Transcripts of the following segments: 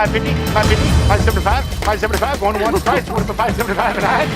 550, 575, 575, going to one price, one for 575 and I.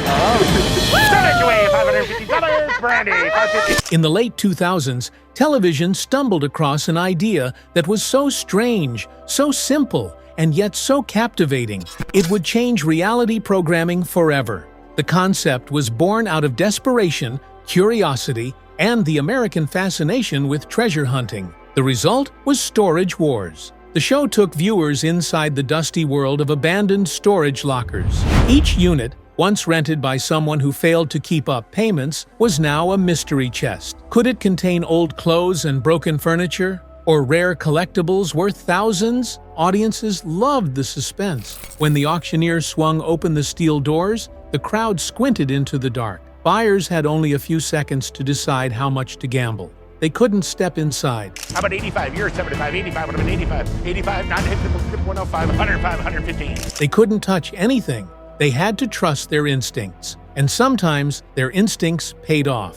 Send it away, $550, Brandi, 550. In the late 2000s, television stumbled across an idea that was so strange, so simple, and yet so captivating, it would change reality programming forever. The concept was born out of desperation, curiosity, and the American fascination with treasure hunting. The result was Storage Wars. The show took viewers inside the dusty world of abandoned storage lockers. Each unit, once rented by someone who failed to keep up payments, was now a mystery chest. Could it contain old clothes and broken furniture? Or rare collectibles worth thousands? Audiences loved the suspense. When the auctioneer swung open the steel doors, the crowd squinted into the dark. Buyers had only a few seconds to decide how much to gamble. They couldn't step inside. How about 85? You're 75, 85, what about 85? 85, 105, 105, 115. They couldn't touch anything. They had to trust their instincts. And sometimes their instincts paid off.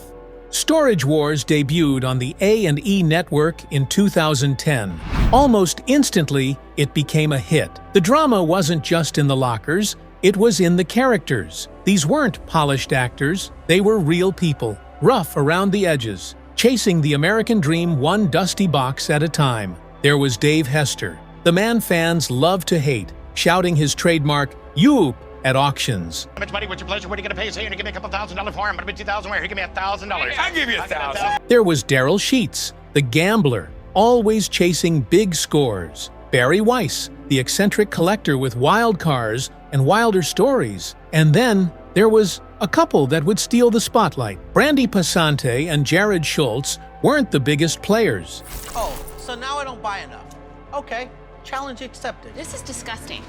Storage Wars debuted on the A&E network in 2010. Almost instantly, it became a hit. The drama wasn't just in the lockers, it was in the characters. These weren't polished actors, they were real people, rough around the edges, chasing the American dream one dusty box at a time. There was Dave Hester, the man fans love to hate, shouting his trademark, "Yoop," at auctions. How much money, what's your pleasure, what are you going to pay? So you're going to give me a couple $1,000 for him, but about 2,000 where? Here, give me $1,000. I'll give you 1,000. There was Daryl Sheets, the gambler, always chasing big scores. Barry Weiss, the eccentric collector with wild cars and wilder stories. And then there was a couple that would steal the spotlight. Brandi Passante and Jared Schultz weren't the biggest players. Oh, so now I don't buy enough. Okay, challenge accepted. This is disgusting.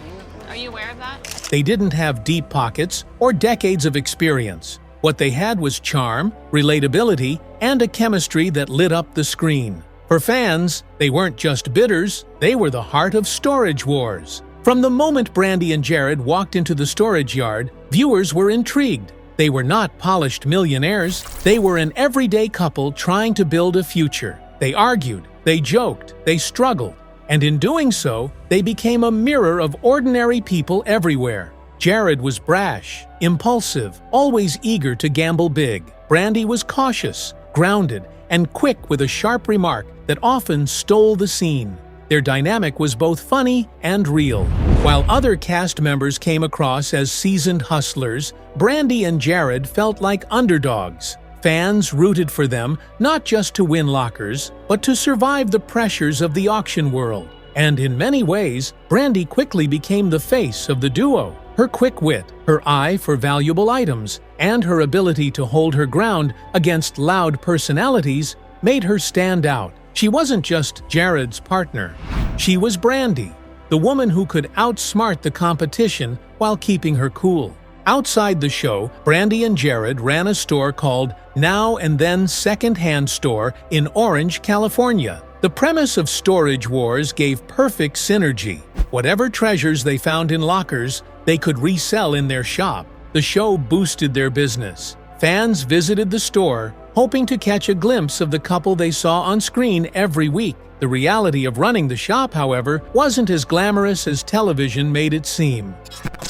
Are you aware of that? They didn't have deep pockets or decades of experience. What they had was charm, relatability, and a chemistry that lit up the screen. For fans, they weren't just bidders, they were the heart of Storage Wars. From the moment Brandi and Jared walked into the storage yard, viewers were intrigued. They were not polished millionaires, they were an everyday couple trying to build a future. They argued, they joked, they struggled, and in doing so, they became a mirror of ordinary people everywhere. Jared was brash, impulsive, always eager to gamble big. Brandi was cautious, grounded, and quick with a sharp remark that often stole the scene. Their dynamic was both funny and real. While other cast members came across as seasoned hustlers, Brandi and Jared felt like underdogs. Fans rooted for them not just to win lockers, but to survive the pressures of the auction world. And in many ways, Brandi quickly became the face of the duo. Her quick wit, her eye for valuable items, and her ability to hold her ground against loud personalities made her stand out. She wasn't just Jared's partner. She was Brandi, the woman who could outsmart the competition while keeping her cool. Outside the show, Brandi and Jared ran a store called Now and Then Second-Hand Store in Orange, California. The premise of Storage Wars gave perfect synergy. Whatever treasures they found in lockers, they could resell in their shop. The show boosted their business. Fans visited the store, hoping to catch a glimpse of the couple they saw on screen every week. The reality of running the shop, however, wasn't as glamorous as television made it seem.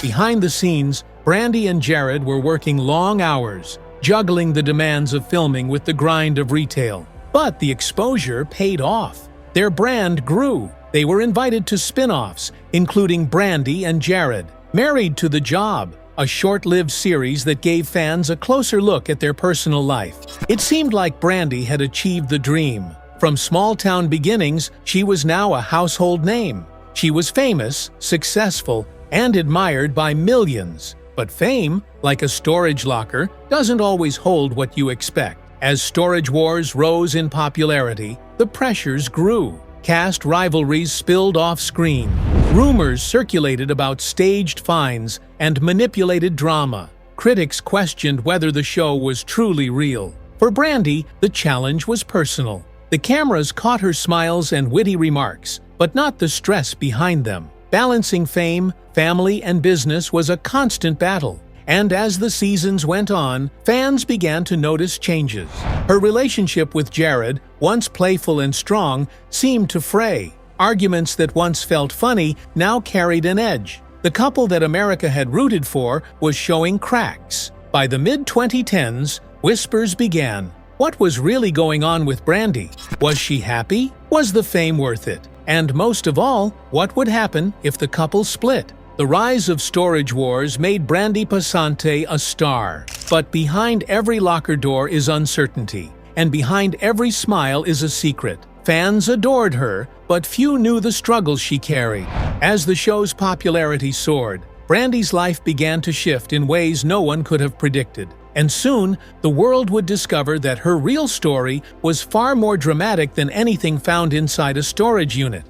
Behind the scenes, Brandi and Jared were working long hours, juggling the demands of filming with the grind of retail. But the exposure paid off. Their brand grew. They were invited to spin-offs, including Brandi and Jared. Married to the Job, a short-lived series that gave fans a closer look at their personal life. It seemed like Brandi had achieved the dream. From small-town beginnings, she was now a household name. She was famous, successful, and admired by millions. But fame, like a storage locker, doesn't always hold what you expect. As Storage Wars rose in popularity, the pressures grew. Cast rivalries spilled off-screen. Rumors circulated about staged finds and manipulated drama. Critics questioned whether the show was truly real. For Brandi, the challenge was personal. The cameras caught her smiles and witty remarks, but not the stress behind them. Balancing fame, family, and business was a constant battle. And as the seasons went on, fans began to notice changes. Her relationship with Jared, once playful and strong, seemed to fray. Arguments that once felt funny now carried an edge. The couple that America had rooted for was showing cracks. By the mid-2010s, whispers began. What was really going on with Brandi? Was she happy? Was the fame worth it? And most of all, what would happen if the couple split? The rise of storage wars made Brandi Passante a star. But behind every locker door is uncertainty, and behind every smile is a secret. Fans adored her, but few knew the struggles she carried. As the show's popularity soared, Brandi's life began to shift in ways no one could have predicted. And soon, the world would discover that her real story was far more dramatic than anything found inside a storage unit.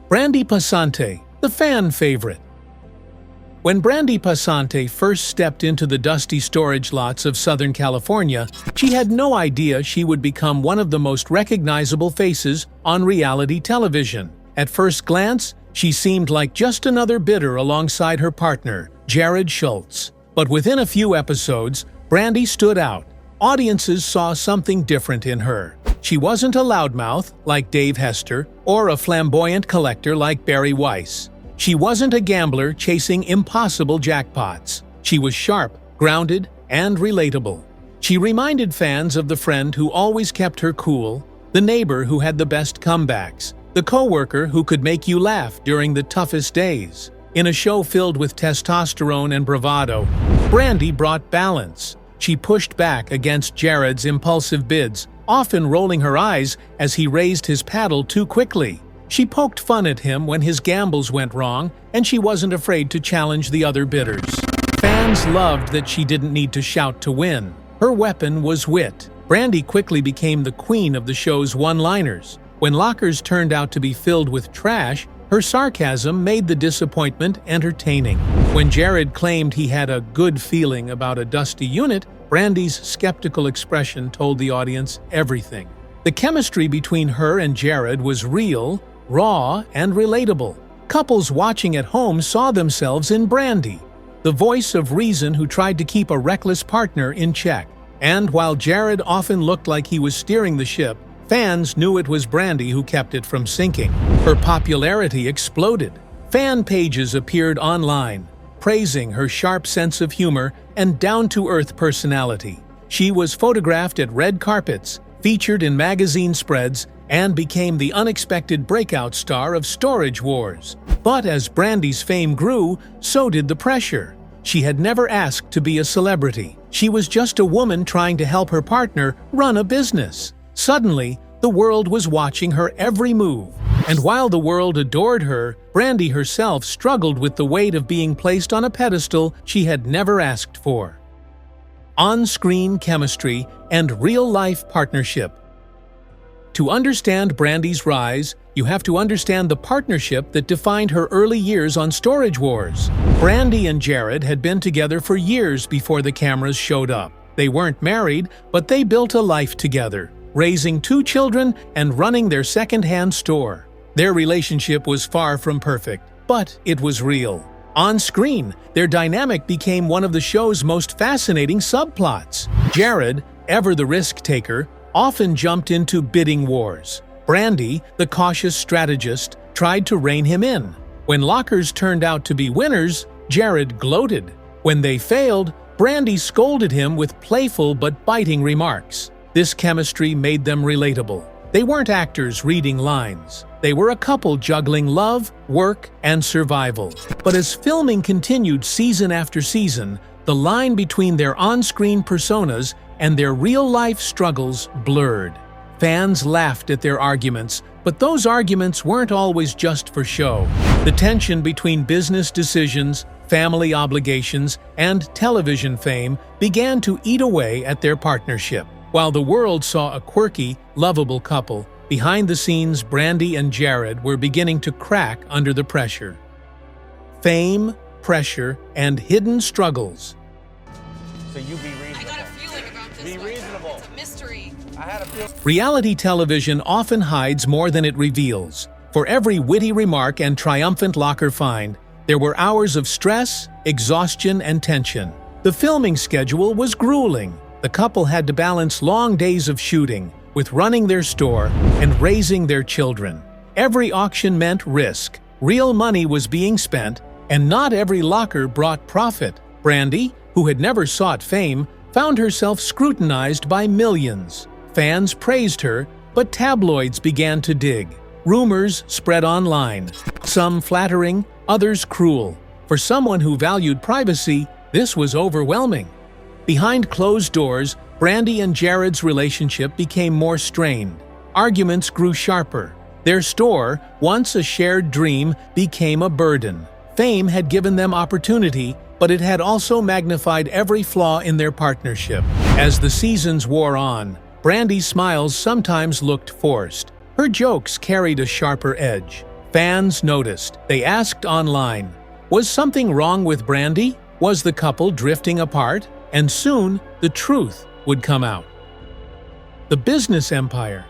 Brandi Passante, the fan favorite. When Brandi Passante first stepped into the dusty storage lots of Southern California, she had no idea she would become one of the most recognizable faces on reality television. At first glance, she seemed like just another bidder alongside her partner, Jared Schultz. But within a few episodes, Brandi stood out. Audiences saw something different in her. She wasn't a loudmouth like Dave Hester or a flamboyant collector like Barry Weiss. She wasn't a gambler chasing impossible jackpots. She was sharp, grounded, and relatable. She reminded fans of the friend who always kept her cool, the neighbor who had the best comebacks, the coworker who could make you laugh during the toughest days. In a show filled with testosterone and bravado, Brandi brought balance. She pushed back against Jared's impulsive bids, often rolling her eyes as he raised his paddle too quickly. She poked fun at him when his gambles went wrong, and she wasn't afraid to challenge the other bidders. Fans loved that she didn't need to shout to win. Her weapon was wit. Brandi quickly became the queen of the show's one-liners. When lockers turned out to be filled with trash, her sarcasm made the disappointment entertaining. When Jared claimed he had a good feeling about a dusty unit, Brandi's skeptical expression told the audience everything. The chemistry between her and Jared was real, raw, and relatable. Couples watching at home saw themselves in Brandi, the voice of reason who tried to keep a reckless partner in check. And while Jared often looked like he was steering the ship, fans knew it was Brandi who kept it from sinking. Her popularity exploded. Fan pages appeared online, praising her sharp sense of humor and down-to-earth personality. She was photographed at red carpets, featured in magazine spreads, and became the unexpected breakout star of Storage Wars. But as Brandi's fame grew, so did the pressure. She had never asked to be a celebrity. She was just a woman trying to help her partner run a business. Suddenly, the world was watching her every move. And while the world adored her, Brandi herself struggled with the weight of being placed on a pedestal she had never asked for. On-screen chemistry and real-life partnership. To understand Brandi's rise, you have to understand the partnership that defined her early years on Storage Wars. Brandi and Jared had been together for years before the cameras showed up. They weren't married, but they built a life together, raising 2 children and running their second-hand store. Their relationship was far from perfect, but it was real. On screen, their dynamic became one of the show's most fascinating subplots. Jared, ever the risk-taker, often jumped into bidding wars. Brandi, the cautious strategist, tried to rein him in. When lockers turned out to be winners, Jared gloated. When they failed, Brandi scolded him with playful but biting remarks. This chemistry made them relatable. They weren't actors reading lines. They were a couple juggling love, work, and survival. But as filming continued season after season, the line between their on-screen personas and their real-life struggles blurred. Fans laughed at their arguments, but those arguments weren't always just for show. The tension between business decisions, family obligations, and television fame began to eat away at their partnership. While the world saw a quirky, lovable couple, behind the scenes Brandi and Jared were beginning to crack under the pressure. Fame, pressure, and hidden struggles. So you be reasonable. I got a feeling about this Be one. reasonable. It's a mystery. I had a feeling. Reality television often hides more than it reveals. For every witty remark and triumphant locker find, there were hours of stress, exhaustion, and tension. The filming schedule was grueling. The couple had to balance long days of shooting with running their store and raising their children. Every auction meant risk, real money was being spent, and not every locker brought profit. Brandi, who had never sought fame, found herself scrutinized by millions. Fans praised her, but tabloids began to dig. Rumors spread online, some flattering, others cruel. For someone who valued privacy, this was overwhelming. Behind closed doors, Brandi and Jared's relationship became more strained. Arguments grew sharper. Their store, once a shared dream, became a burden. Fame had given them opportunity, but it had also magnified every flaw in their partnership. As the seasons wore on, Brandi's smiles sometimes looked forced. Her jokes carried a sharper edge. Fans noticed. They asked online, was something wrong with Brandi? Was the couple drifting apart? And soon, the truth would come out. The business empire.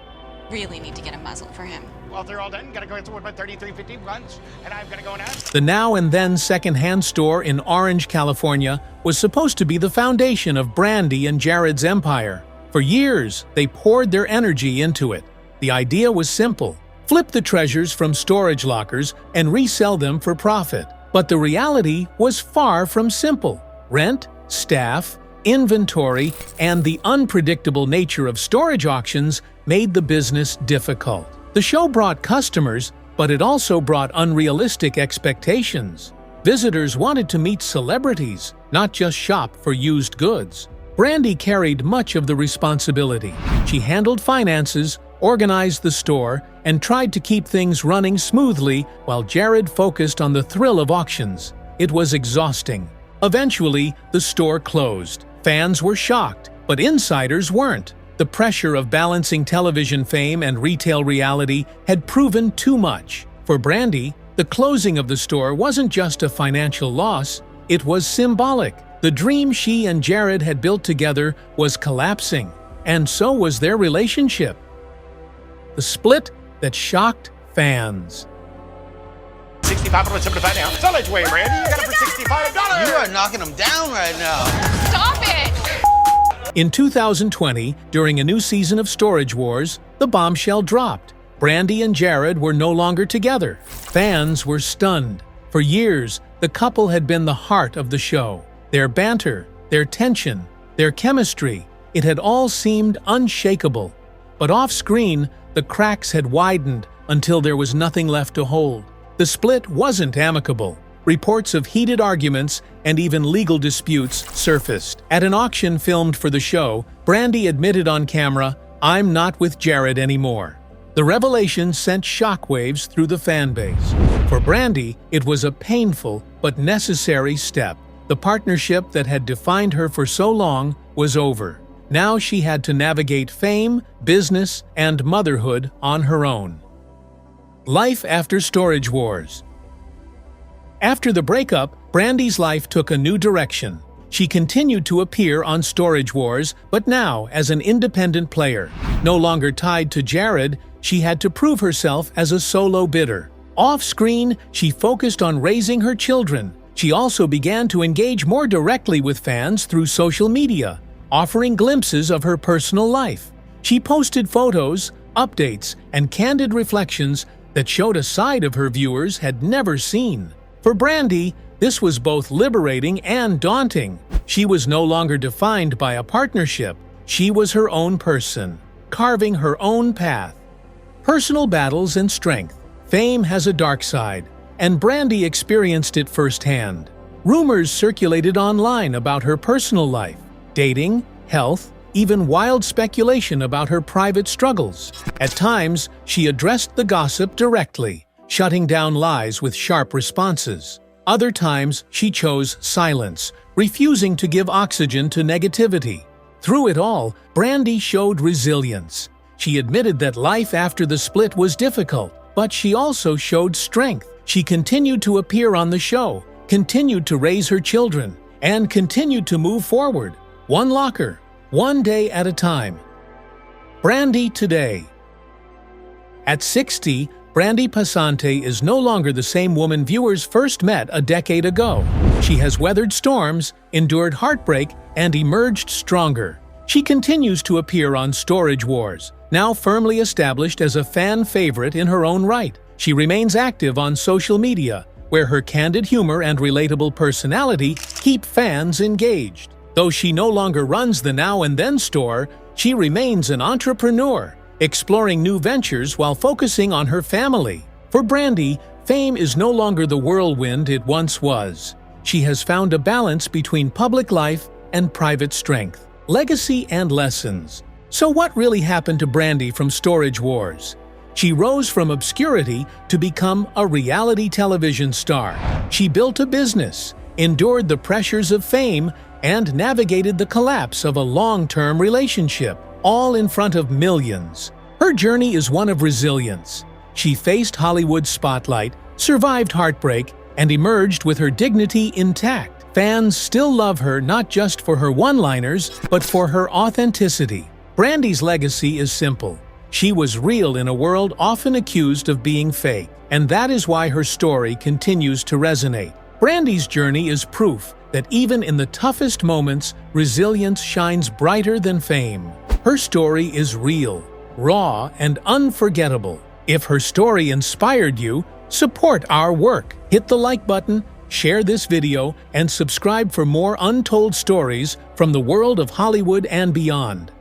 Really need to get a muzzle for him. Well, they're all done. Gotta go through about 3350 runs, and I'm gonna go now. The now and then second-hand store in Orange, California, was supposed to be the foundation of Brandi and Jared's empire. For years, they poured their energy into it. The idea was simple: flip the treasures from storage lockers and resell them for profit. But the reality was far from simple. Rent, staff, inventory, and the unpredictable nature of storage auctions made the business difficult. The show brought customers, but it also brought unrealistic expectations. Visitors wanted to meet celebrities, not just shop for used goods. Brandi carried much of the responsibility. She handled finances, organized the store, and tried to keep things running smoothly while Jared focused on the thrill of auctions. It was exhausting. Eventually, the store closed. Fans were shocked, but insiders weren't. The pressure of balancing television fame and retail reality had proven too much. For Brandi, the closing of the store wasn't just a financial loss, it was symbolic. The dream she and Jared had built together was collapsing, and so was their relationship. The split that shocked fans. 65 and 75 now. Solid way, Brandi. You got it for $65. You are knocking them down right now. Stop it! In 2020, during a new season of Storage Wars, the bombshell dropped. Brandi and Jared were no longer together. Fans were stunned. For years, the couple had been the heart of the show. Their banter, their tension, their chemistry, it had all seemed unshakable. But off-screen, the cracks had widened until there was nothing left to hold. The split wasn't amicable. Reports of heated arguments and even legal disputes surfaced. At an auction filmed for the show, Brandi admitted on camera, "I'm not with Jared anymore." The revelation sent shockwaves through the fan base. For Brandi, it was a painful but necessary step. The partnership that had defined her for so long was over. Now she had to navigate fame, business, and motherhood on her own. Life after Storage Wars. After the breakup, Brandi's life took a new direction. She continued to appear on Storage Wars, but now as an independent player. No longer tied to Jared, she had to prove herself as a solo bidder. Off-screen, she focused on raising her children. She also began to engage more directly with fans through social media, offering glimpses of her personal life. She posted photos, updates, and candid reflections that showed a side of her viewers had never seen. For Brandi, this was both liberating and daunting. She was no longer defined by a partnership. She was her own person, carving her own path. Personal battles and strength. Fame has a dark side, and Brandi experienced it firsthand. Rumors circulated online about her personal life, dating, health, even wild speculation about her private struggles. At times, she addressed the gossip directly, shutting down lies with sharp responses. Other times, she chose silence, refusing to give oxygen to negativity. Through it all, Brandi showed resilience. She admitted that life after the split was difficult, but she also showed strength. She continued to appear on the show, continued to raise her children, and continued to move forward, one locker, one day at a time. Brandi today. At 60, Brandi Passante is no longer the same woman viewers first met a decade ago. She has weathered storms, endured heartbreak, and emerged stronger. She continues to appear on Storage Wars, Now firmly established as a fan favorite in her own right, she remains active on social media, where her candid humor and relatable personality keep fans engaged. Though she no longer runs the Now and Then store, she remains an entrepreneur, exploring new ventures while focusing on her family. For Brandi, fame is no longer the whirlwind it once was. She has found a balance between public life and private strength, legacy and lessons. So what really happened to Brandi from Storage Wars? She rose from obscurity to become a reality television star. She built a business, endured the pressures of fame, and navigated the collapse of a long-term relationship, all in front of millions. Her journey is one of resilience. She faced Hollywood's spotlight, survived heartbreak, and emerged with her dignity intact. Fans still love her not just for her one-liners, but for her authenticity. Brandi's legacy is simple. She was real in a world often accused of being fake, and that is why her story continues to resonate. Brandi's journey is proof that even in the toughest moments, resilience shines brighter than fame. Her story is real, raw, and unforgettable. If her story inspired you, support our work. Hit the like button, share this video, and subscribe for more untold stories from the world of Hollywood and beyond.